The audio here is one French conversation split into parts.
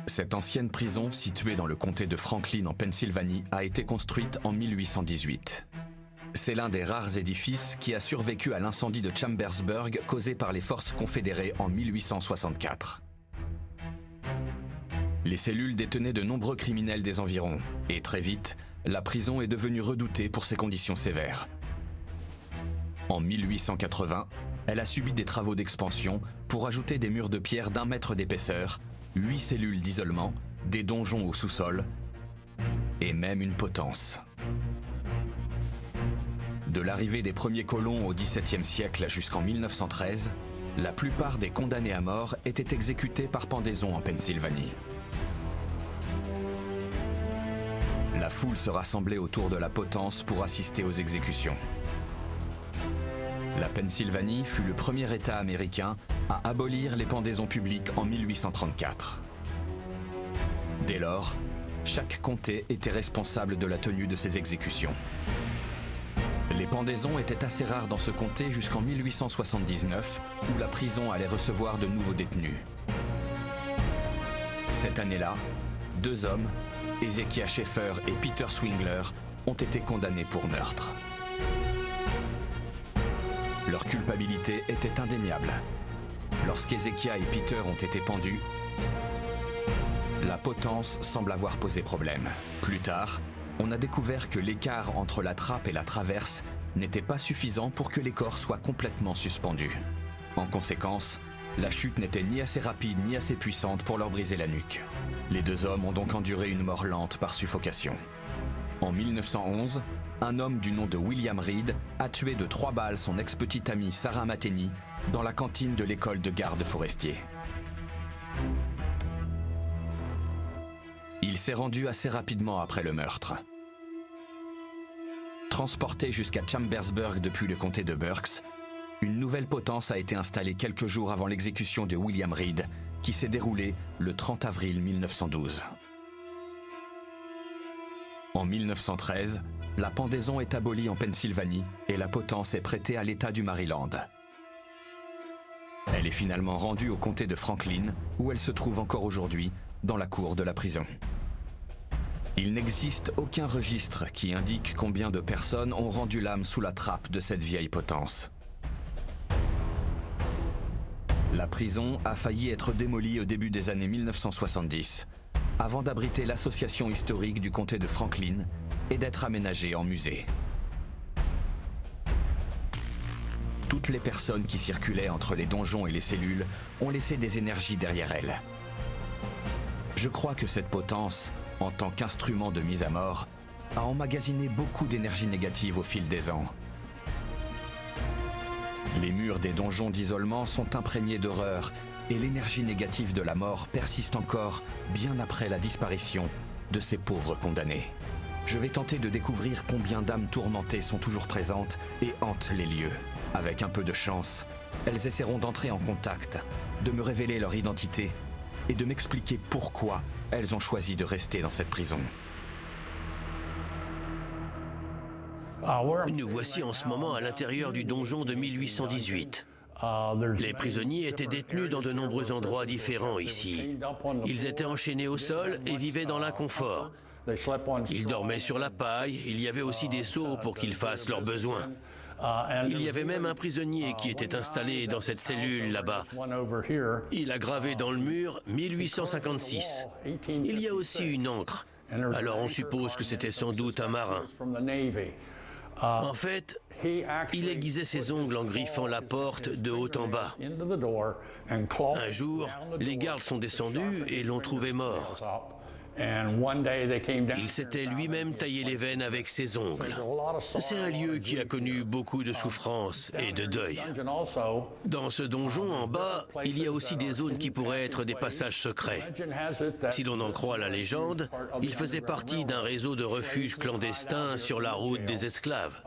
Cette ancienne prison, située dans le comté de Franklin en Pennsylvanie, a été construite en 1818. C'est l'un des rares édifices qui a survécu à l'incendie de Chambersburg causé par les forces confédérées en 1864. Les cellules détenaient de nombreux criminels des environs, et très vite, la prison est devenue redoutée pour ses conditions sévères. En 1880, elle a subi des travaux d'expansion pour ajouter des murs de pierre d'1 mètre d'épaisseur, 8 cellules d'isolement, des donjons au sous-sol et même une potence. De l'arrivée des premiers colons au XVIIe siècle jusqu'en 1913, la plupart des condamnés à mort étaient exécutés par pendaison en Pennsylvanie. La foule se rassemblait autour de la potence pour assister aux exécutions. La Pennsylvanie fut le premier État américain à abolir les pendaisons publiques en 1834. Dès lors, chaque comté était responsable de la tenue de ces exécutions. Les pendaisons étaient assez rares dans ce comté jusqu'en 1879, où la prison allait recevoir de nouveaux détenus. Cette année-là, 2 hommes, Hezekiah Schaefer et Peter Swingler, ont été condamnés pour meurtre. Leur culpabilité était indéniable. Lorsqu'Hezekiah et Peter ont été pendus, la potence semble avoir posé problème. Plus tard, on a découvert que l'écart entre la trappe et la traverse n'était pas suffisant pour que les corps soient complètement suspendus. En conséquence, la chute n'était ni assez rapide ni assez puissante pour leur briser la nuque. Les 2 hommes ont donc enduré une mort lente par suffocation. En 1911, un homme du nom de William Reed a tué de 3 balles son ex-petite amie Sarah Mateny dans la cantine de l'école de garde forestier. Il s'est rendu assez rapidement après le meurtre. Transporté jusqu'à Chambersburg depuis le comté de Berks, une nouvelle potence a été installée quelques jours avant l'exécution de William Reed, qui s'est déroulée le 30 avril 1912. En 1913, la pendaison est abolie en Pennsylvanie et la potence est prêtée à l'État du Maryland. Elle est finalement rendue au comté de Franklin, où elle se trouve encore aujourd'hui, dans la cour de la prison. Il n'existe aucun registre qui indique combien de personnes ont rendu l'âme sous la trappe de cette vieille potence. La prison a failli être démolie au début des années 1970, avant d'abriter l'association historique du comté de Franklin et d'être aménagée en musée. Toutes les personnes qui circulaient entre les donjons et les cellules ont laissé des énergies derrière elles. Je crois que cette potence, en tant qu'instrument de mise à mort, a emmagasiné beaucoup d'énergie négative au fil des ans. Les murs des donjons d'isolement sont imprégnés d'horreur et l'énergie négative de la mort persiste encore bien après la disparition de ces pauvres condamnés. Je vais tenter de découvrir combien d'âmes tourmentées sont toujours présentes et hantent les lieux. Avec un peu de chance, elles essaieront d'entrer en contact, de me révéler leur identité et de m'expliquer pourquoi elles ont choisi de rester dans cette prison. Nous voici en ce moment à l'intérieur du donjon de 1818. Les prisonniers étaient détenus dans de nombreux endroits différents ici. Ils étaient enchaînés au sol et vivaient dans l'inconfort. Ils dormaient sur la paille, il y avait aussi des seaux pour qu'ils fassent leurs besoins. Il y avait même un prisonnier qui était installé dans cette cellule là-bas. Il a gravé dans le mur 1856. Il y a aussi une encre. Alors on suppose que c'était sans doute un marin. En fait, il aiguisait ses ongles en griffant la porte de haut en bas. Un jour, les gardes sont descendus et l'ont trouvé mort. Il s'était lui-même taillé les veines avec ses ongles. C'est un lieu qui a connu beaucoup de souffrance et de deuil. Dans ce donjon, en bas, il y a aussi des zones qui pourraient être des passages secrets. Si l'on en croit la légende, il faisait partie d'un réseau de refuges clandestins sur la route des esclaves.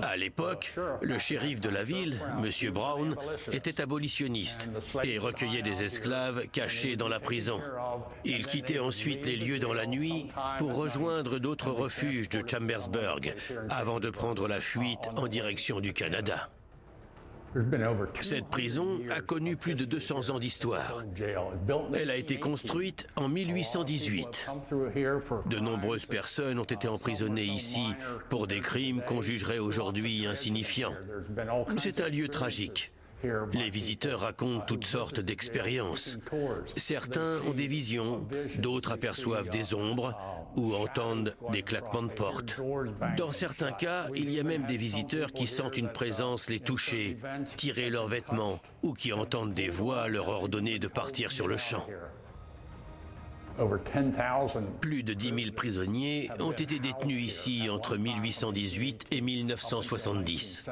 À l'époque, le shérif de la ville, M. Brown, était abolitionniste et recueillait des esclaves cachés dans la prison. Il quittait ensuite les lieux dans la nuit pour rejoindre d'autres refuges de Chambersburg avant de prendre la fuite en direction du Canada. Cette prison a connu plus de 200 ans d'histoire. Elle a été construite en 1818. De nombreuses personnes ont été emprisonnées ici pour des crimes qu'on jugerait aujourd'hui insignifiants. C'est un lieu tragique. Les visiteurs racontent toutes sortes d'expériences. Certains ont des visions, d'autres aperçoivent des ombres ou entendent des claquements de portes. Dans certains cas, il y a même des visiteurs qui sentent une présence les toucher, tirer leurs vêtements ou qui entendent des voix leur ordonner de partir sur le champ. Plus de 10 000 prisonniers ont été détenus ici entre 1818 et 1970.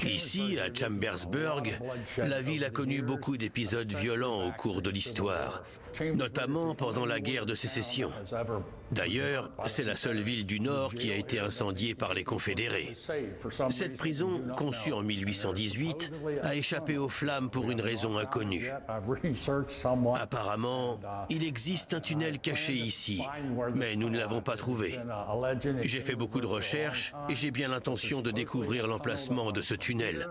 Ici, à Chambersburg, la ville a connu beaucoup d'épisodes violents au cours de l'histoire, notamment pendant la guerre de sécession. D'ailleurs, c'est la seule ville du Nord qui a été incendiée par les Confédérés. Cette prison, conçue en 1818, a échappé aux flammes pour une raison inconnue. Apparemment, il existe un tunnel caché ici, mais nous ne l'avons pas trouvé. J'ai fait beaucoup de recherches et j'ai bien l'intention de découvrir l'emplacement de ce tunnel.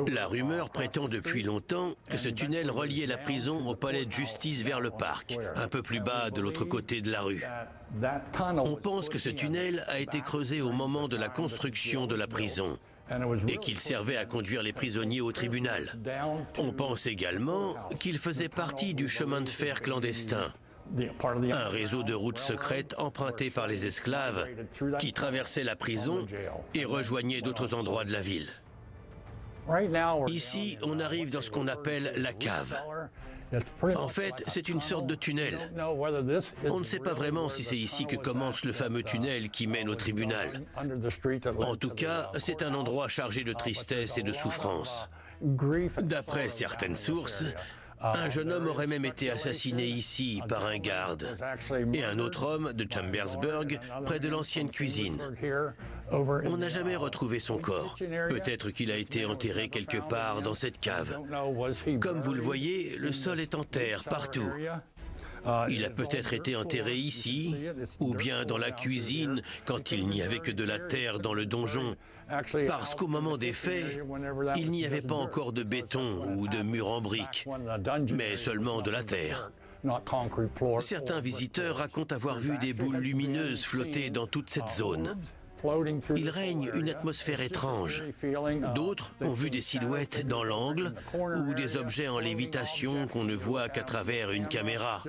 La rumeur prétend depuis longtemps que ce tunnel reliait la prison au palais de justice vers le parc, un peu plus bas de l'autre côté de la rue. On pense que ce tunnel a été creusé au moment de la construction de la prison et qu'il servait à conduire les prisonniers au tribunal. On pense également qu'il faisait partie du chemin de fer clandestin, un réseau de routes secrètes empruntées par les esclaves qui traversaient la prison et rejoignaient d'autres endroits de la ville. Ici, on arrive dans ce qu'on appelle la cave. En fait, c'est une sorte de tunnel. On ne sait pas vraiment si c'est ici que commence le fameux tunnel qui mène au tribunal. En tout cas, c'est un endroit chargé de tristesse et de souffrance. D'après certaines sources, un jeune homme aurait même été assassiné ici par un garde et un autre homme de Chambersburg près de l'ancienne cuisine. On n'a jamais retrouvé son corps. Peut-être qu'il a été enterré quelque part dans cette cave. Comme vous le voyez, le sol est en terre partout. Il a peut-être été enterré ici, ou bien dans la cuisine quand il n'y avait que de la terre dans le donjon, parce qu'au moment des faits, il n'y avait pas encore de béton ou de murs en briques, mais seulement de la terre. Certains visiteurs racontent avoir vu des boules lumineuses flotter dans toute cette zone. Il règne une atmosphère étrange. D'autres ont vu des silhouettes dans l'angle ou des objets en lévitation qu'on ne voit qu'à travers une caméra.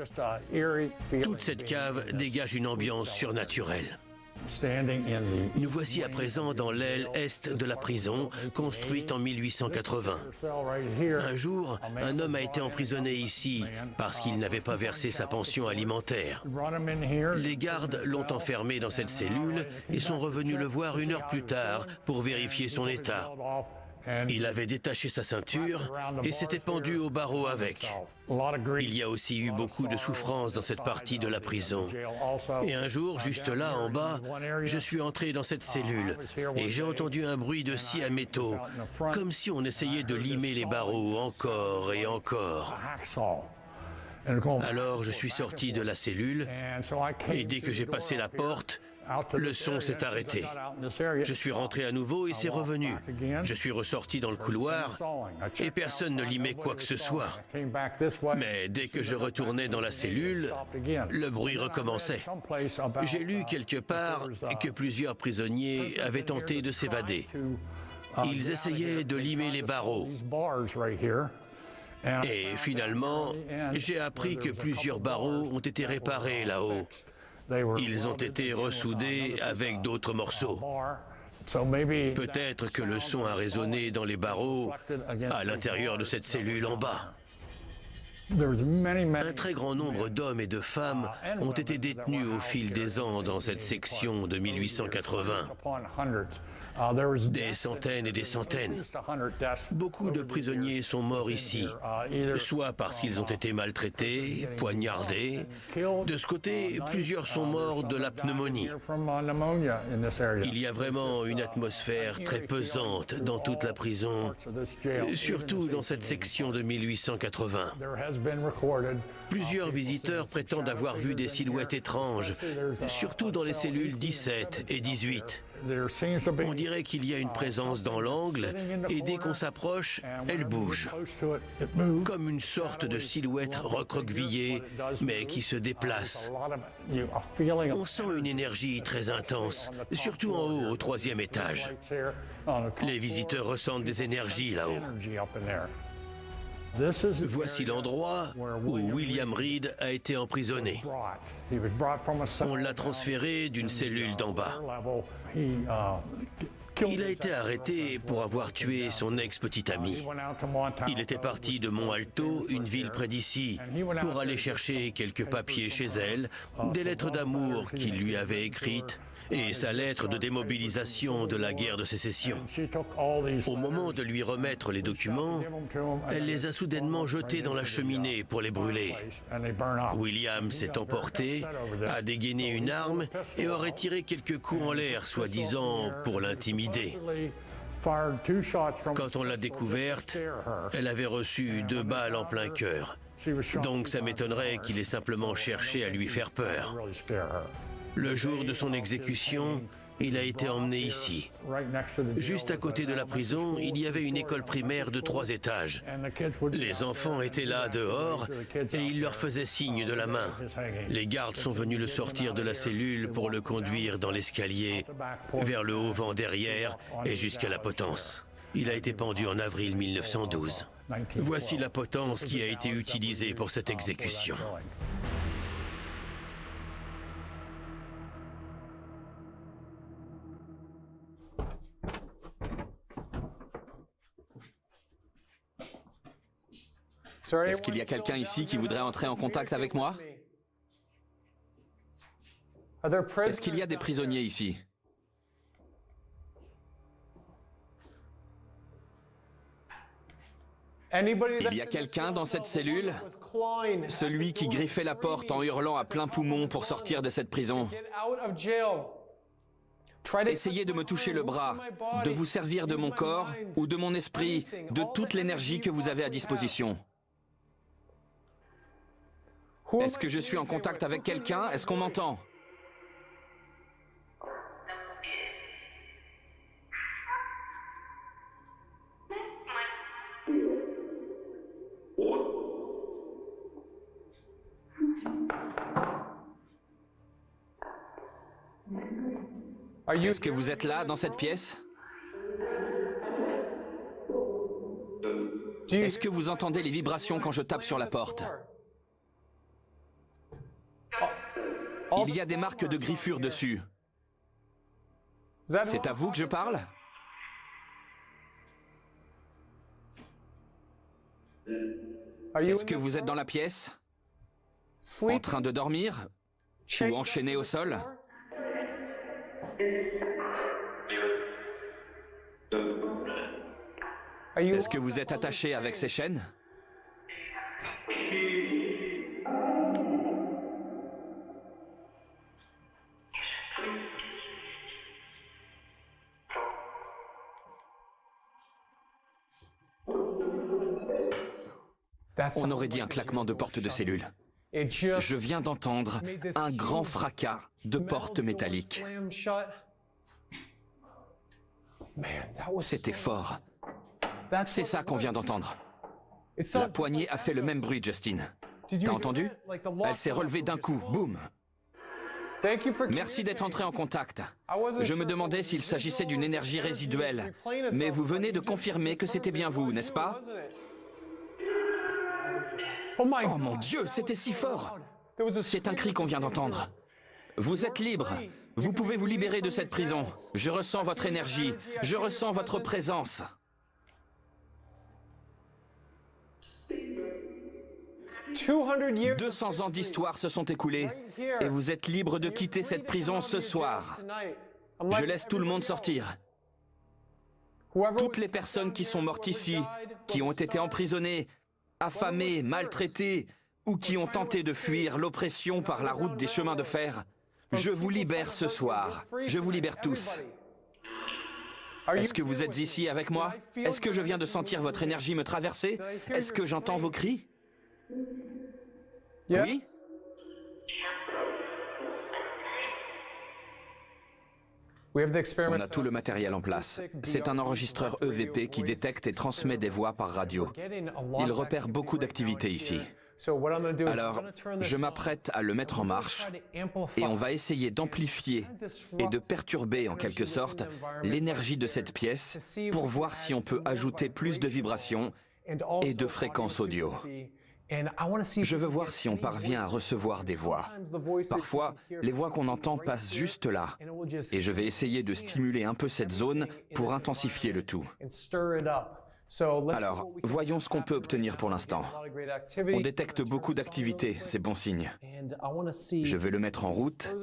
Toute cette cave dégage une ambiance surnaturelle. Nous voici à présent dans l'aile est de la prison, construite en 1880. Un jour, un homme a été emprisonné ici parce qu'il n'avait pas versé sa pension alimentaire. Les gardes l'ont enfermé dans cette cellule et sont revenus le voir 1 heure plus tard pour vérifier son état. Il avait détaché sa ceinture et s'était pendu au barreau avec. Il y a aussi eu beaucoup de souffrance dans cette partie de la prison. Et un jour, juste là, en bas, je suis entré dans cette cellule et j'ai entendu un bruit de scie à métaux, comme si on essayait de limer les barreaux encore et encore. Alors je suis sorti de la cellule et dès que j'ai passé la porte, le son s'est arrêté. Je suis rentré à nouveau et c'est revenu. Je suis ressorti dans le couloir et personne ne limait quoi que ce soit. Mais dès que je retournais dans la cellule, le bruit recommençait. J'ai lu quelque part que plusieurs prisonniers avaient tenté de s'évader. Ils essayaient de limer les barreaux. Et finalement, j'ai appris que plusieurs barreaux ont été réparés là-haut. Ils ont été ressoudés avec d'autres morceaux. Peut-être que le son a résonné dans les barreaux à l'intérieur de cette cellule en bas. Un très grand nombre d'hommes et de femmes ont été détenus au fil des ans dans cette section de 1880. Des centaines et des centaines. Beaucoup de prisonniers sont morts ici, soit parce qu'ils ont été maltraités, poignardés. De ce côté, plusieurs sont morts de la pneumonie. Il y a vraiment une atmosphère très pesante dans toute la prison, surtout dans cette section de 1880. Plusieurs visiteurs prétendent avoir vu des silhouettes étranges, surtout dans les cellules 17 et 18. On dirait qu'il y a une présence dans l'angle et dès qu'on s'approche, elle bouge. Comme une sorte de silhouette recroquevillée, mais qui se déplace. On sent une énergie très intense, surtout en haut, au 3e étage. Les visiteurs ressentent des énergies là-haut. Voici l'endroit où William Reed a été emprisonné. On l'a transféré d'une cellule d'en bas. Il a été arrêté pour avoir tué son ex-petite amie. Il était parti de Mont Alto, une ville près d'ici, pour aller chercher quelques papiers chez elle, des lettres d'amour qu'il lui avait écrites, et sa lettre de démobilisation de la guerre de sécession. Au moment de lui remettre les documents, elle les a soudainement jetés dans la cheminée pour les brûler. William s'est emporté, a dégainé une arme et aurait tiré quelques coups en l'air, soi-disant pour l'intimider. Quand on l'a découverte, elle avait reçu 2 balles en plein cœur. Donc ça m'étonnerait qu'il ait simplement cherché à lui faire peur. Le jour de son exécution, il a été emmené ici. Juste à côté de la prison, il y avait une école primaire de 3 étages. Les enfants étaient là dehors et il leur faisait signe de la main. Les gardes sont venus le sortir de la cellule pour le conduire dans l'escalier vers le haut-vent derrière et jusqu'à la potence. Il a été pendu en avril 1912. Voici la potence qui a été utilisée pour cette exécution. Est-ce qu'il y a quelqu'un ici qui voudrait entrer en contact avec moi? Est-ce qu'il y a des prisonniers ici? Il y a quelqu'un dans cette cellule? Celui qui griffait la porte en hurlant à plein poumon pour sortir de cette prison. Essayez de me toucher le bras, de vous servir de mon corps ou de mon esprit, de toute l'énergie que vous avez à disposition. Est-ce que je suis en contact avec quelqu'un? Est-ce qu'on m'entend? Est-ce que vous êtes là, dans cette pièce? Est-ce que vous entendez les vibrations quand je tape sur la porte? Il y a des marques de griffure dessus. C'est à vous que je parle? Est-ce que vous êtes dans la pièce? En train de dormir? Ou enchaîné au sol? Est-ce que vous êtes attaché avec ces chaînes? On aurait dit un claquement de porte de cellule. Je viens d'entendre un grand fracas de porte métallique. C'était fort. C'est ça qu'on vient d'entendre. La poignée a fait le même bruit, Justin. T'as entendu? Elle s'est relevée d'un coup, boum. Merci d'être entré en contact. Je me demandais s'il s'agissait d'une énergie résiduelle, mais vous venez de confirmer que c'était bien vous, n'est-ce pas? Oh mon Dieu, c'était si fort! C'est un cri qu'on vient d'entendre. Vous êtes libre. Vous pouvez vous libérer de cette prison. Je ressens votre énergie. Je ressens votre présence. 200 ans d'histoire se sont écoulés et vous êtes libre de quitter cette prison ce soir. Je laisse tout le monde sortir. Toutes les personnes qui sont mortes ici, qui ont été emprisonnées, affamées, maltraitées ou qui ont tenté de fuir l'oppression par la route des chemins de fer, je vous libère ce soir. Je vous libère tous. Est-ce que vous êtes ici avec moi? Est-ce que je viens de sentir votre énergie me traverser? Est-ce que j'entends vos cris? Oui? On a tout le matériel en place. C'est un enregistreur EVP qui détecte et transmet des voix par radio. Il repère beaucoup d'activités ici. Alors, je m'apprête à le mettre en marche et on va essayer d'amplifier et de perturber en quelque sorte l'énergie de cette pièce pour voir si on peut ajouter plus de vibrations et de fréquences audio. Je veux voir si on parvient à recevoir des voix. Parfois, les voix qu'on entend passent juste là, et je vais essayer de stimuler un peu cette zone pour intensifier le tout. Alors, voyons ce qu'on peut obtenir pour l'instant. On détecte beaucoup d'activités, c'est bon signe. Je vais le mettre en route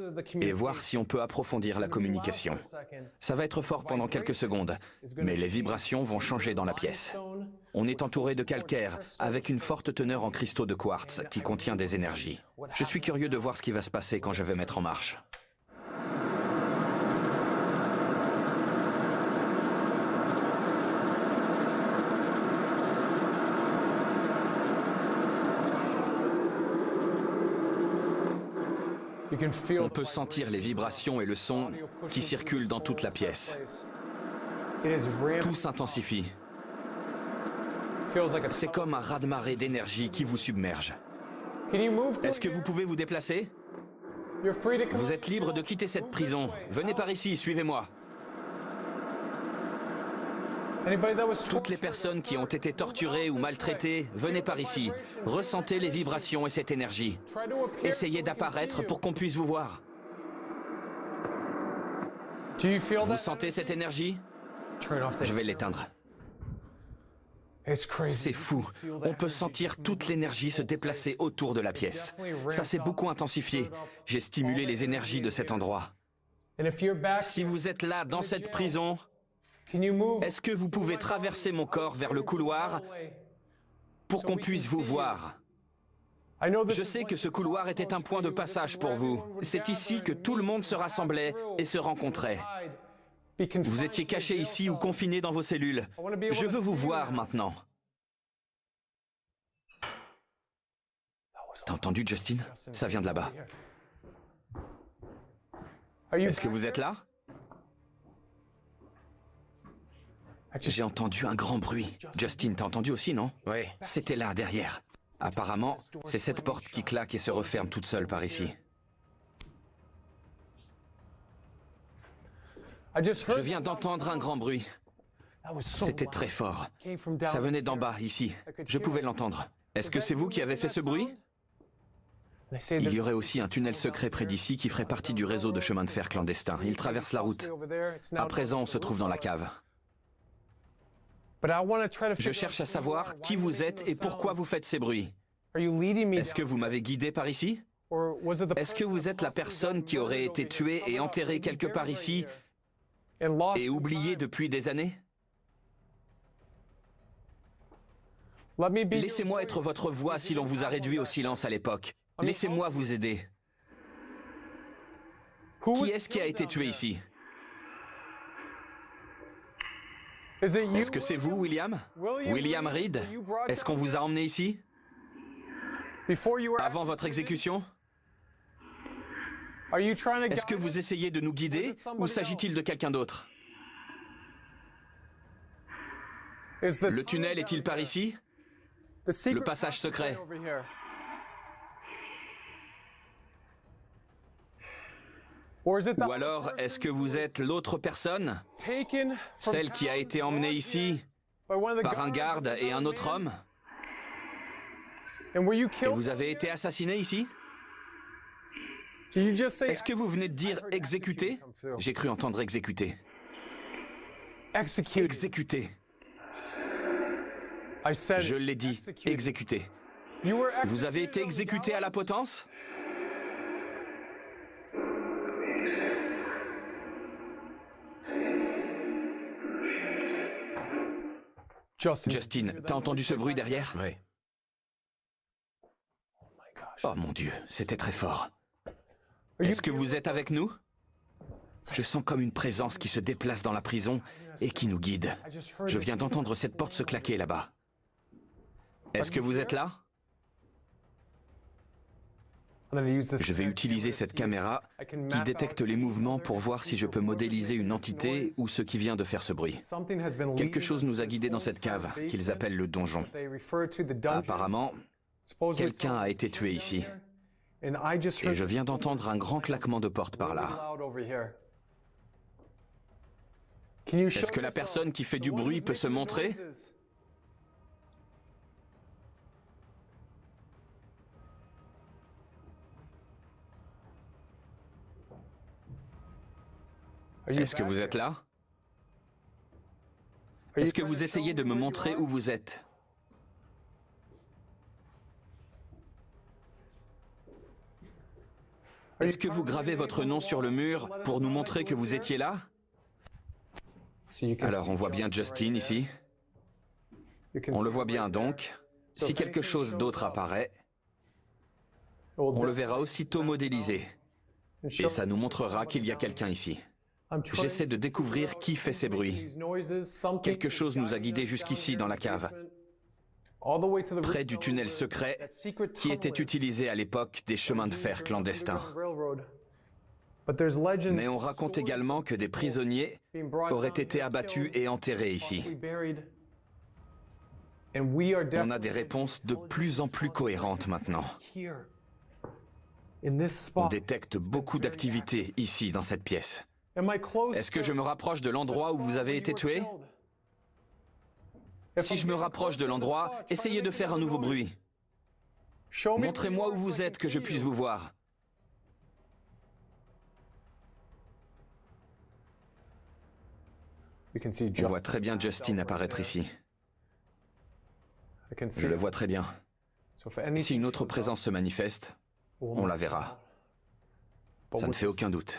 et voir si on peut approfondir la communication. Ça va être fort pendant quelques secondes, mais les vibrations vont changer dans la pièce. On est entouré de calcaire, avec une forte teneur en cristaux de quartz qui contient des énergies. Je suis curieux de voir ce qui va se passer quand je vais mettre en marche. On peut sentir les vibrations et le son qui circulent dans toute la pièce. Tout s'intensifie. C'est comme un raz-de-marée d'énergie qui vous submerge. Est-ce que vous pouvez vous déplacer? Vous êtes libre de quitter cette prison. Venez par ici, suivez-moi. Toutes les personnes qui ont été torturées ou maltraitées, venez par ici. Ressentez les vibrations et cette énergie. Essayez d'apparaître pour qu'on puisse vous voir. Vous sentez cette énergie? Je vais l'éteindre. C'est fou. On peut sentir toute l'énergie se déplacer autour de la pièce. Ça s'est beaucoup intensifié. J'ai stimulé les énergies de cet endroit. Si vous êtes là, dans cette prison, est-ce que vous pouvez traverser mon corps vers le couloir pour qu'on puisse vous voir? Je sais que ce couloir était un point de passage pour vous. C'est ici que tout le monde se rassemblait et se rencontrait. Vous étiez cachés ici ou confinés dans vos cellules. Je veux vous voir maintenant. T'as entendu, Justin? Ça vient de là-bas. Est-ce que vous êtes là? J'ai entendu un grand bruit. Justin, t'as entendu aussi, non? Oui. C'était là, derrière. Apparemment, c'est cette porte qui claque et se referme toute seule par ici. Je viens d'entendre un grand bruit. C'était très fort. Ça venait d'en bas, ici. Je pouvais l'entendre. Est-ce que c'est vous qui avez fait ce bruit? Il y aurait aussi un tunnel secret près d'ici qui ferait partie du réseau de chemin de fer clandestin. Il traverse la route. À présent, on se trouve dans la cave. Je cherche à savoir qui vous êtes et pourquoi vous faites ces bruits. Est-ce que vous m'avez guidé par ici? Est-ce que vous êtes la personne qui aurait été tuée et enterrée quelque part ici et oubliée depuis des années? Laissez-moi être votre voix si l'on vous a réduit au silence à l'époque. Laissez-moi vous aider. Qui est-ce qui a été tué ici? Est-ce que c'est vous, William? William Reed? Est-ce qu'on vous a emmené ici? Avant votre exécution? Est-ce que vous essayez de nous guider ou s'agit-il de quelqu'un d'autre? Le tunnel est-il par ici? Le passage secret? Ou alors, est-ce que vous êtes l'autre personne? Celle qui a été emmenée ici par un garde et un autre homme? Et vous avez été assassiné ici? Est-ce que vous venez de dire exécuter? J'ai cru entendre exécuter. Exécuter. Je l'ai dit, exécuter. Vous avez été exécuté à la potence? Justin, t'as entendu ce bruit derrière? Oui. Oh mon Dieu, c'était très fort. Est-ce que vous êtes avec nous? Je sens comme une présence qui se déplace dans la prison et qui nous guide. Je viens d'entendre cette porte se claquer là-bas. Est-ce que vous êtes là? Je vais utiliser cette caméra qui détecte les mouvements pour voir si je peux modéliser une entité ou ce qui vient de faire ce bruit. Quelque chose nous a guidés dans cette cave, qu'ils appellent le donjon. Apparemment, quelqu'un a été tué ici. Et je viens d'entendre un grand claquement de porte par là. Est-ce que la personne qui fait du bruit peut se montrer? Est-ce que vous êtes là? Est-ce que vous essayez de me montrer où vous êtes? Est-ce que vous gravez votre nom sur le mur pour nous montrer que vous étiez là? Alors on voit bien Justin ici. On le voit bien donc. Si quelque chose d'autre apparaît, on le verra aussitôt modélisé. Et ça nous montrera qu'il y a quelqu'un ici. J'essaie de découvrir qui fait ces bruits. Quelque chose nous a guidés jusqu'ici dans la cave, près du tunnel secret qui était utilisé à l'époque des chemins de fer clandestins. Mais on raconte également que des prisonniers auraient été abattus et enterrés ici. On a des réponses de plus en plus cohérentes maintenant. On détecte beaucoup d'activités ici dans cette pièce. Est-ce que je me rapproche de l'endroit où vous avez été tué? Si je me rapproche de l'endroit, essayez de faire un nouveau bruit. Montrez-moi où vous êtes, que je puisse vous voir. On voit très bien Justin apparaître ici. Je le vois très bien. Si une autre présence se manifeste, on la verra. Ça ne fait aucun doute.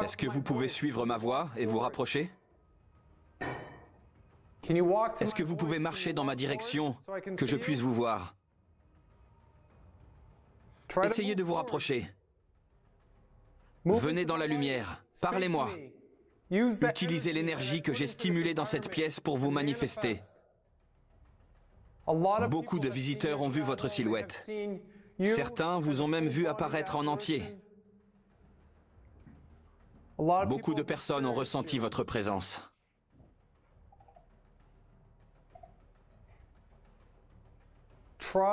Est-ce que vous pouvez suivre ma voie et vous rapprocher? Est-ce que vous pouvez marcher dans ma direction, que je puisse vous voir? Essayez de vous rapprocher. Venez dans la lumière, parlez-moi. Utilisez l'énergie que j'ai stimulée dans cette pièce pour vous manifester. Beaucoup de visiteurs ont vu votre silhouette. Certains vous ont même vu apparaître en entier. Beaucoup de personnes ont ressenti votre présence.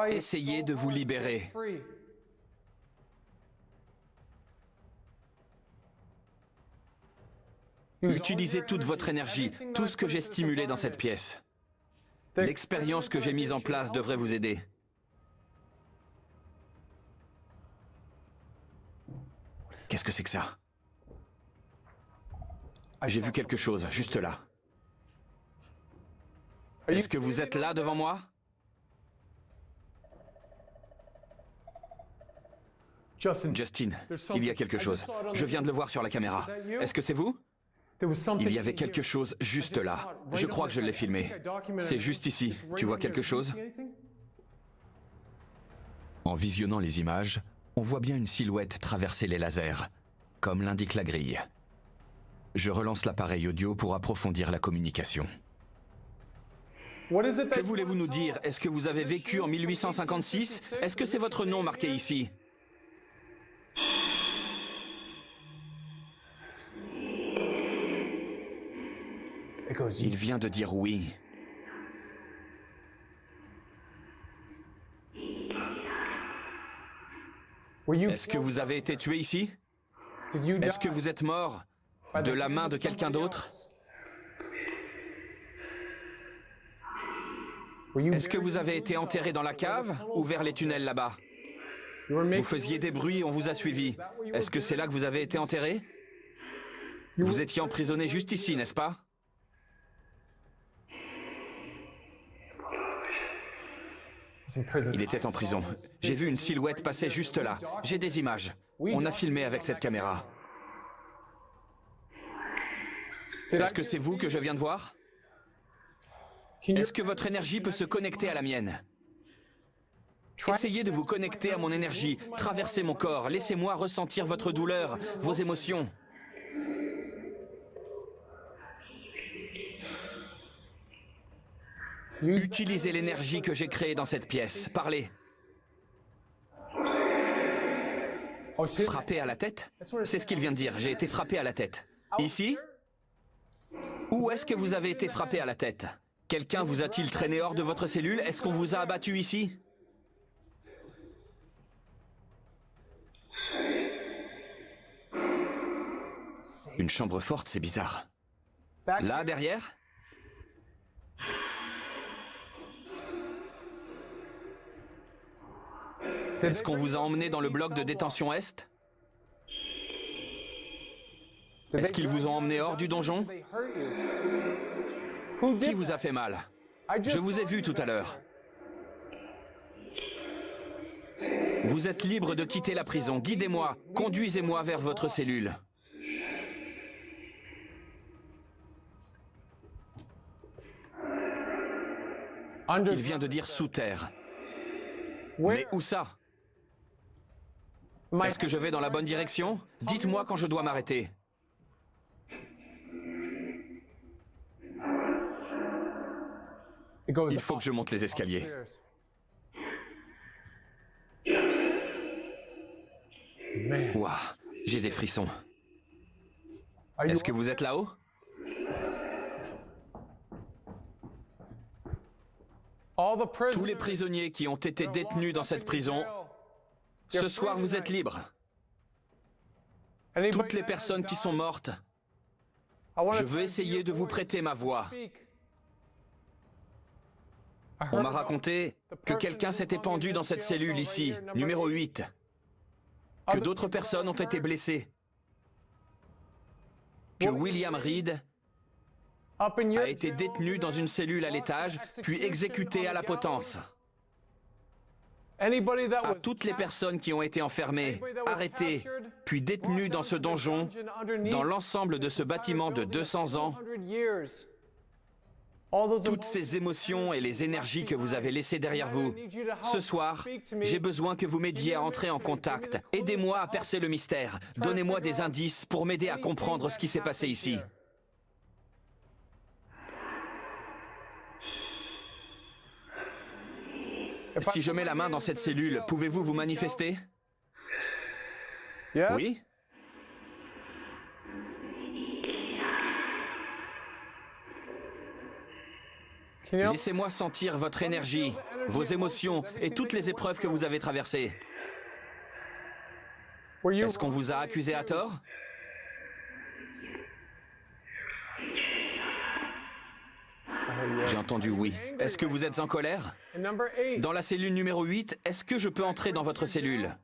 Essayez de vous libérer. Utilisez toute votre énergie, tout ce que j'ai stimulé dans cette pièce. L'expérience que j'ai mise en place devrait vous aider. Qu'est-ce que c'est que ça? J'ai vu quelque chose, juste là. Est-ce que vous êtes là devant moi? Justin, il y a quelque chose. Je viens de le voir sur la caméra. Est-ce que c'est vous? Il y avait quelque chose juste là. Je crois que je l'ai filmé. C'est juste ici. Tu vois quelque chose? En visionnant les images, on voit bien une silhouette traverser les lasers, comme l'indique la grille. Je relance l'appareil audio pour approfondir la communication. Que voulez-vous nous dire? Est-ce que vous avez vécu en 1856? Est-ce que c'est votre nom marqué ici? Il vient de dire oui. Est-ce que vous avez été tué ici? Est-ce que vous êtes mort de la main de quelqu'un d'autre? Est-ce que vous avez été enterré dans la cave ou vers les tunnels là-bas? Vous faisiez des bruits, on vous a suivi. Est-ce que c'est là que vous avez été enterré? Vous étiez emprisonné juste ici, n'est-ce pas? Il était en prison. J'ai vu une silhouette passer juste là. J'ai des images. On a filmé avec cette caméra. Est-ce que c'est vous que je viens de voir? Est-ce que votre énergie peut se connecter à la mienne? Essayez de vous connecter à mon énergie, traversez mon corps, laissez-moi ressentir votre douleur, vos émotions. Utilisez l'énergie que j'ai créée dans cette pièce, parlez. Frappé à la tête? C'est ce qu'il vient de dire, j'ai été frappé à la tête. Ici? Où est-ce que vous avez été frappé à la tête? Quelqu'un vous a-t-il traîné hors de votre cellule? Est-ce qu'on vous a abattu ici? Une chambre forte, c'est bizarre. Là, derrière? Est-ce qu'on vous a emmené dans le bloc de détention Est? Est-ce qu'ils vous ont emmené hors du donjon? Qui vous a fait mal? Je vous ai vu tout à l'heure. Vous êtes libre de quitter la prison. Guidez-moi, conduisez-moi vers votre cellule. Il vient de dire sous terre. Mais où ça? Est-ce que je vais dans la bonne direction? Dites-moi quand je dois m'arrêter. Il faut que je monte les escaliers. Ouah, j'ai des frissons. Est-ce que vous êtes là-haut? Tous les prisonniers qui ont été détenus dans cette prison, ce soir vous êtes libres. Toutes les personnes qui sont mortes, je veux essayer de vous prêter ma voix. On m'a raconté que quelqu'un s'était pendu dans cette cellule ici, numéro 8. Que d'autres personnes ont été blessées. Que William Reed a été détenu dans une cellule à l'étage, puis exécuté à la potence. À toutes les personnes qui ont été enfermées, arrêtées, puis détenues dans ce donjon, dans l'ensemble de ce bâtiment de 200 ans, toutes ces émotions et les énergies que vous avez laissées derrière vous, ce soir, j'ai besoin que vous m'aidiez à entrer en contact. Aidez-moi à percer le mystère. Donnez-moi des indices pour m'aider à comprendre ce qui s'est passé ici. Si je mets la main dans cette cellule, pouvez-vous vous manifester? Oui? Laissez-moi sentir votre énergie, vos émotions et toutes les épreuves que vous avez traversées. Est-ce qu'on vous a accusé à tort? J'ai entendu oui. Est-ce que vous êtes en colère? Dans la cellule numéro 8, est-ce que je peux entrer dans votre cellule?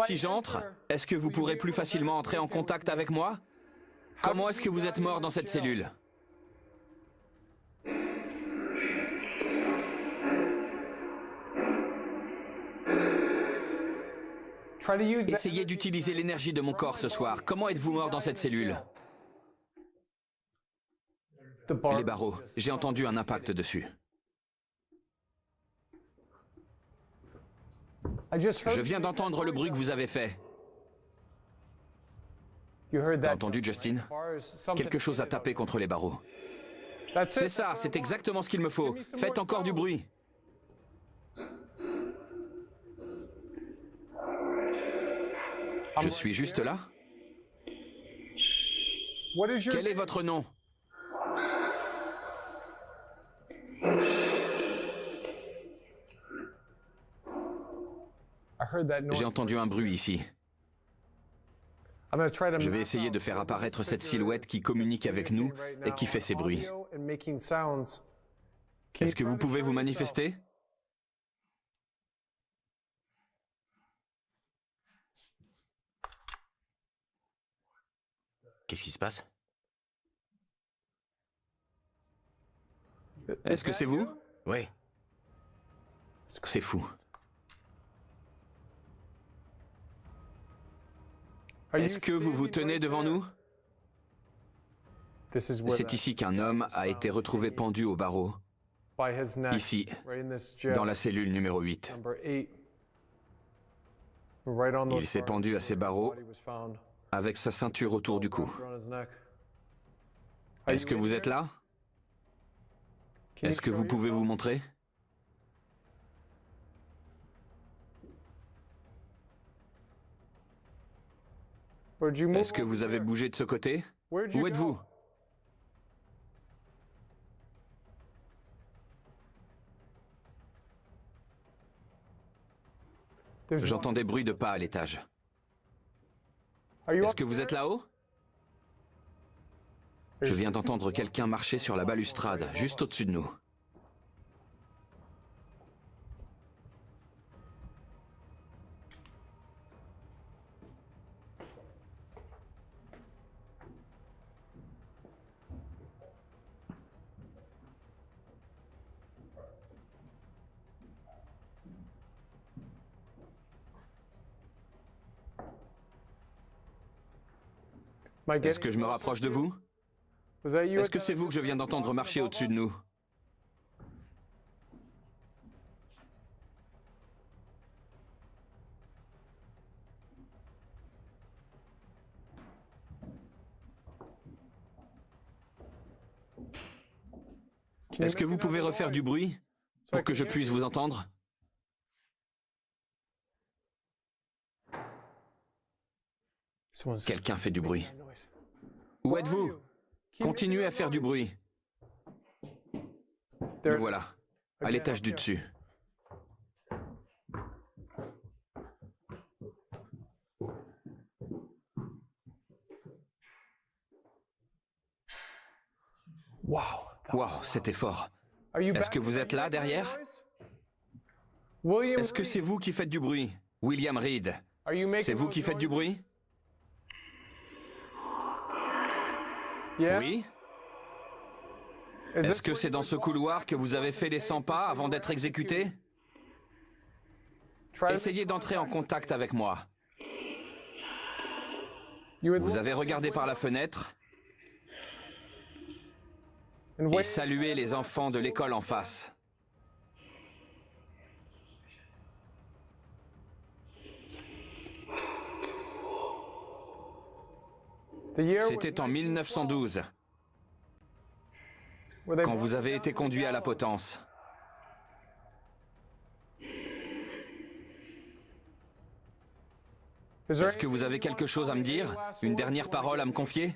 Si j'entre, est-ce que vous pourrez plus facilement entrer en contact avec moi? Comment est-ce que vous êtes mort dans cette cellule? Essayez d'utiliser l'énergie de mon corps ce soir. Comment êtes-vous mort dans cette cellule? Les barreaux. J'ai entendu un impact dessus. Je viens d'entendre le bruit que vous avez fait. T'as entendu, Justin? Quelque chose a tapé contre les barreaux. C'est ça, c'est exactement ce qu'il me faut. Faites encore du bruit. Je suis juste là? Quel est votre nom? J'ai entendu un bruit ici. Je vais essayer de faire apparaître cette silhouette qui communique avec nous et qui fait ces bruits. Est-ce que vous pouvez vous manifester? Qu'est-ce qui se passe? Est-ce que c'est vous? Oui. C'est fou. Est-ce que vous vous tenez devant nous? C'est ici qu'un homme a été retrouvé pendu au barreau. Ici, dans la cellule numéro 8. Il s'est pendu à ses barreaux avec sa ceinture autour du cou. Est-ce que vous êtes là? Est-ce que vous pouvez vous montrer? Est-ce que vous avez bougé de ce côté? Où êtes-vous? J'entends des bruits de pas à l'étage. Est-ce que vous êtes là-haut? Je viens d'entendre quelqu'un marcher sur la balustrade, juste au-dessus de nous. Est-ce que je me rapproche de vous? Est-ce que c'est vous que je viens d'entendre marcher au-dessus de nous? Est-ce que vous pouvez refaire du bruit pour que je puisse vous entendre? Quelqu'un fait du bruit. Où êtes-vous? Continuez à faire du bruit. Le voilà, à l'étage du dessus. Waouh, c'était fort. Est-ce que vous êtes là, derrière? Est-ce que c'est vous qui faites du bruit? William Reed, c'est vous qui faites du bruit? Oui? Est-ce que c'est dans ce couloir que vous avez fait les 100 pas avant d'être exécuté? Essayez d'entrer en contact avec moi. Vous avez regardé par la fenêtre et salué les enfants de l'école en face. C'était en 1912, quand vous avez été conduit à la potence. Est-ce que vous avez quelque chose à me dire? Une dernière parole à me confier?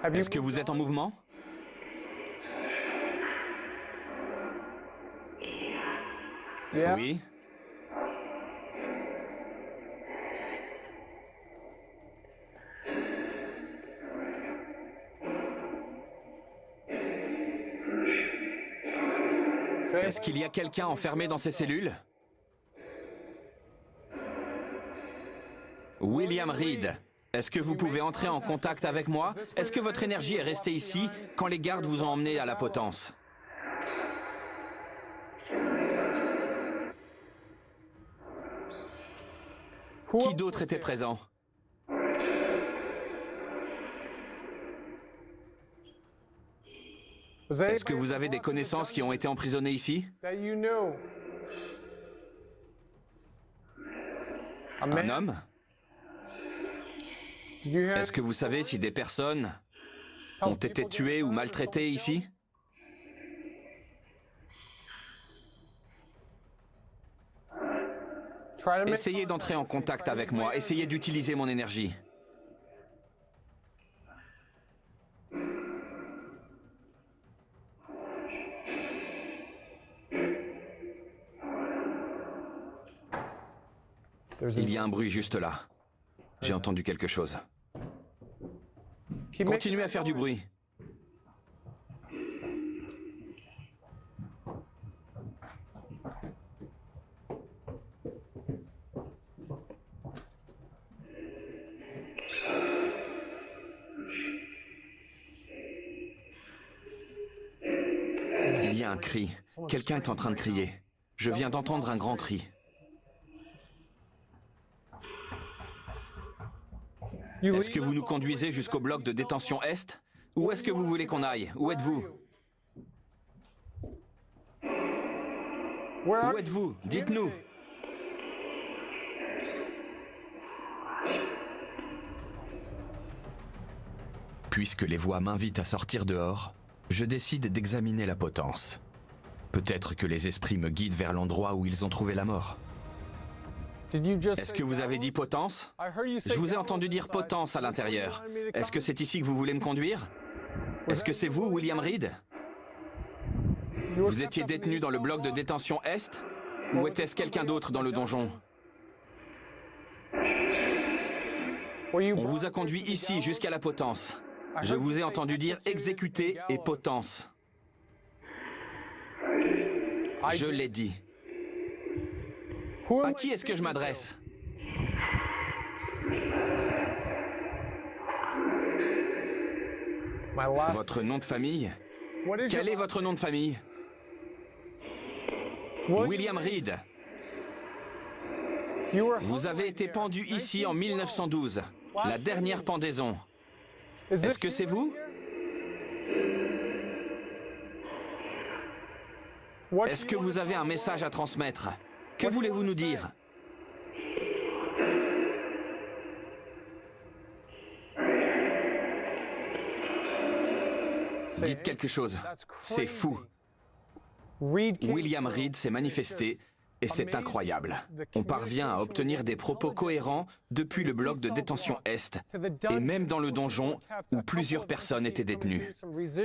Est-ce que vous êtes en mouvement? Oui. Est-ce qu'il y a quelqu'un enfermé dans ces cellules? William Reed, est-ce que vous pouvez entrer en contact avec moi? Est-ce que votre énergie est restée ici quand les gardes vous ont emmené à la potence? Qui d'autre était présent? Est-ce que vous avez des connaissances qui ont été emprisonnées ici? Un homme? Est-ce que vous savez si des personnes ont été tuées ou maltraitées ici? Essayez d'entrer en contact avec moi, essayez d'utiliser mon énergie. Il y a un bruit juste là. J'ai entendu quelque chose. Continuez à faire du bruit. y a un cri. Quelqu'un est en train de crier. Je viens d'entendre un grand cri. Est-ce que vous nous conduisez jusqu'au bloc de détention Est? Où est-ce que vous voulez qu'on aille? Où êtes-vous? Où êtes-vous? Dites-nous. Puisque les voix m'invitent à sortir dehors, je décide d'examiner la potence. Peut-être que les esprits me guident vers l'endroit où ils ont trouvé la mort. Est-ce que vous avez dit potence? Je vous ai entendu dire potence à l'intérieur. Est-ce que c'est ici que vous voulez me conduire? Est-ce que c'est vous, William Reed? Vous étiez détenu dans le bloc de détention Est? Ou était-ce quelqu'un d'autre dans le donjon? On vous a conduit ici jusqu'à la potence. Je vous ai entendu dire exécuter et potence. Je l'ai dit. À qui est-ce que je m'adresse? Votre nom de famille? Quel est votre nom de famille? William Reed. Vous avez été pendu ici en 1912, la dernière pendaison. Est-ce que c'est vous? Est-ce que vous avez un message à transmettre? Que voulez-vous nous dire? Dites quelque chose. C'est fou. William Reed s'est manifesté et c'est incroyable. On parvient à obtenir des propos cohérents depuis le bloc de détention Est et même dans le donjon où plusieurs personnes étaient détenues.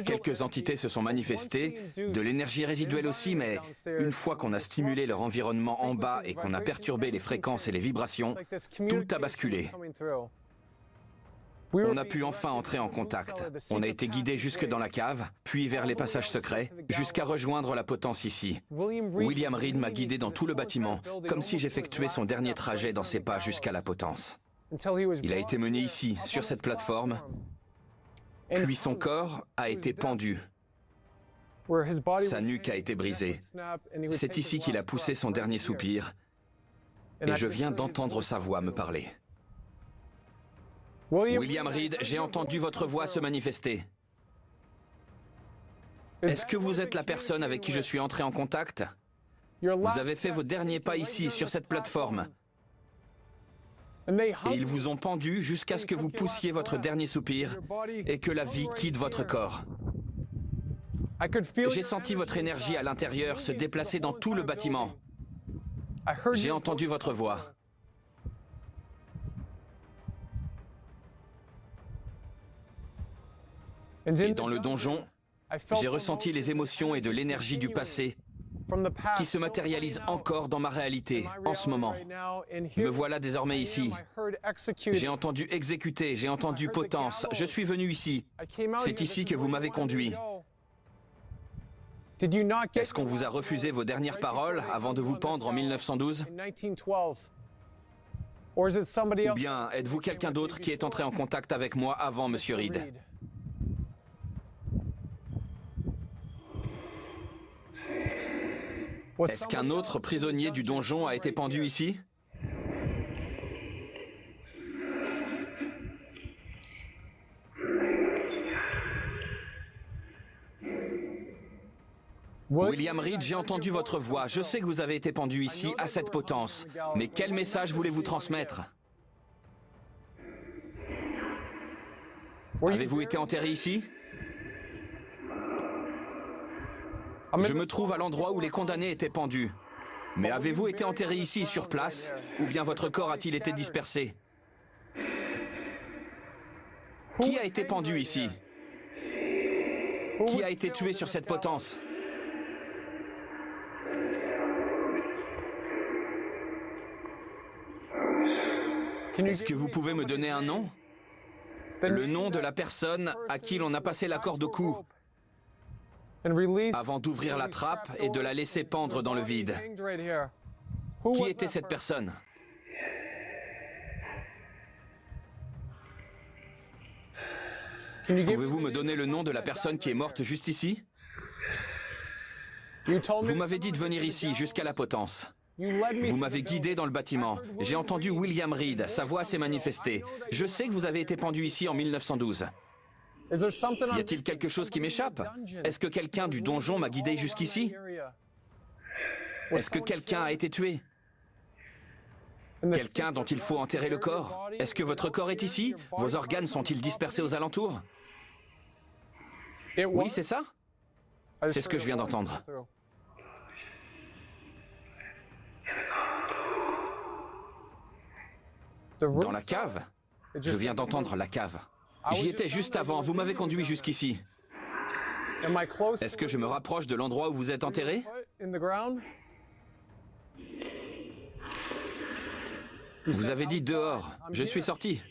Quelques entités se sont manifestées, de l'énergie résiduelle aussi, mais une fois qu'on a stimulé leur environnement en bas et qu'on a perturbé les fréquences et les vibrations, tout a basculé. On a pu enfin entrer en contact. On a été guidé jusque dans la cave, puis vers les passages secrets, jusqu'à rejoindre la potence ici. William Reed m'a guidé dans tout le bâtiment, comme si j'effectuais son dernier trajet dans ses pas jusqu'à la potence. Il a été mené ici, sur cette plateforme, puis son corps a été pendu. Sa nuque a été brisée. C'est ici qu'il a poussé son dernier soupir, et je viens d'entendre sa voix me parler. William Reed, j'ai entendu votre voix se manifester. Est-ce que vous êtes la personne avec qui je suis entré en contact? Vous avez fait vos derniers pas ici, sur cette plateforme. Et ils vous ont pendu jusqu'à ce que vous poussiez votre dernier soupir et que la vie quitte votre corps. J'ai senti votre énergie à l'intérieur se déplacer dans tout le bâtiment. J'ai entendu votre voix. Et dans le donjon, j'ai ressenti les émotions et de l'énergie du passé qui se matérialisent encore dans ma réalité, en ce moment. Me voilà désormais ici. J'ai entendu exécuter, j'ai entendu potence, je suis venu ici. C'est ici que vous m'avez conduit. Est-ce qu'on vous a refusé vos dernières paroles avant de vous pendre en 1912? Ou bien êtes-vous quelqu'un d'autre qui est entré en contact avec moi avant, Monsieur Reed? Est-ce qu'un autre prisonnier du donjon a été pendu ici? William Reed, j'ai entendu votre voix. Je sais que vous avez été pendu ici, à cette potence. Mais quel message voulez-vous transmettre? Avez-vous été enterré ici? Je me trouve à l'endroit où les condamnés étaient pendus. Mais avez-vous été enterré ici, sur place? Ou bien votre corps a-t-il été dispersé? Qui a été pendu ici? Qui a été tué sur cette potence? Est-ce que vous pouvez me donner un nom? Le nom de la personne à qui l'on a passé la corde au cou avant d'ouvrir la trappe et de la laisser pendre dans le vide. Qui était cette personne? Pouvez-vous me donner le nom de la personne qui est morte juste ici? Vous m'avez dit de venir ici, jusqu'à la potence. Vous m'avez guidé dans le bâtiment. J'ai entendu William Reed, sa voix s'est manifestée. Je sais que vous avez été pendu ici en 1912. Y a-t-il quelque chose qui m'échappe? Est-ce que quelqu'un du donjon m'a guidé jusqu'ici? Est-ce que quelqu'un a été tué? Quelqu'un dont il faut enterrer le corps? Est-ce que votre corps est ici? Vos organes sont-ils dispersés aux alentours? Oui, c'est ça? C'est ce que je viens d'entendre. Dans la cave? Je viens d'entendre la cave. J'y étais juste avant, vous m'avez conduit jusqu'ici. Est-ce que je me rapproche de l'endroit où vous êtes enterré? Vous avez dit dehors, je suis sorti.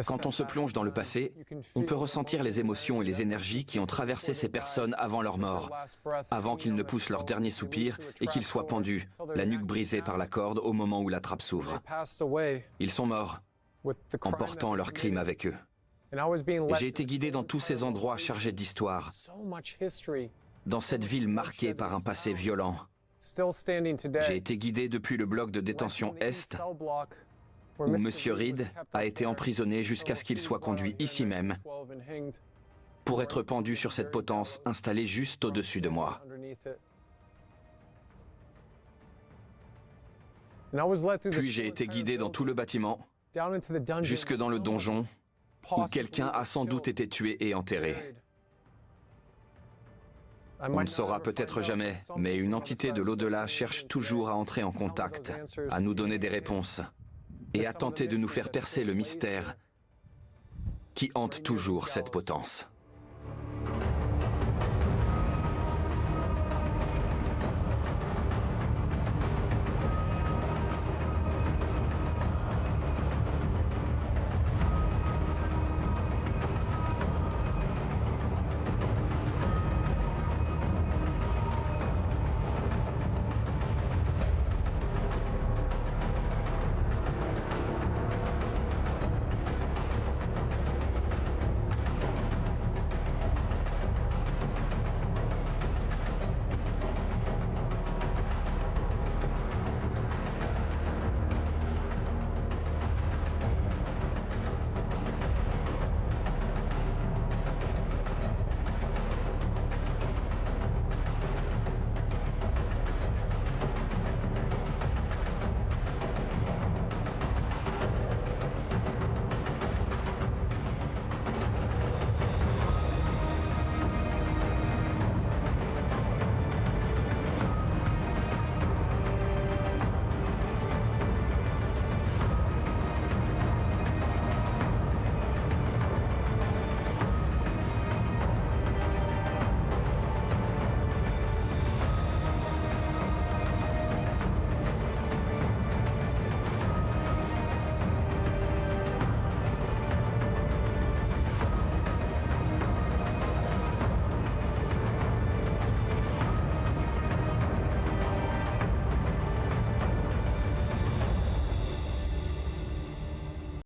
Quand on se plonge dans le passé, on peut ressentir les émotions et les énergies qui ont traversé ces personnes avant leur mort, avant qu'ils ne poussent leur dernier soupir et qu'ils soient pendus, la nuque brisée par la corde au moment où la trappe s'ouvre. Ils sont morts, en portant leur crime avec eux. Et j'ai été guidé dans tous ces endroits chargés d'histoire, dans cette ville marquée par un passé violent. J'ai été guidé depuis le bloc de détention Est, où M. Reed a été emprisonné jusqu'à ce qu'il soit conduit ici même pour être pendu sur cette potence installée juste au-dessus de moi. Puis j'ai été guidé dans tout le bâtiment, jusque dans le donjon, où quelqu'un a sans doute été tué et enterré. On ne saura peut-être jamais, mais une entité de l'au-delà cherche toujours à entrer en contact, à nous donner des réponses, et à tenter de nous faire percer le mystère qui hante toujours cette potence.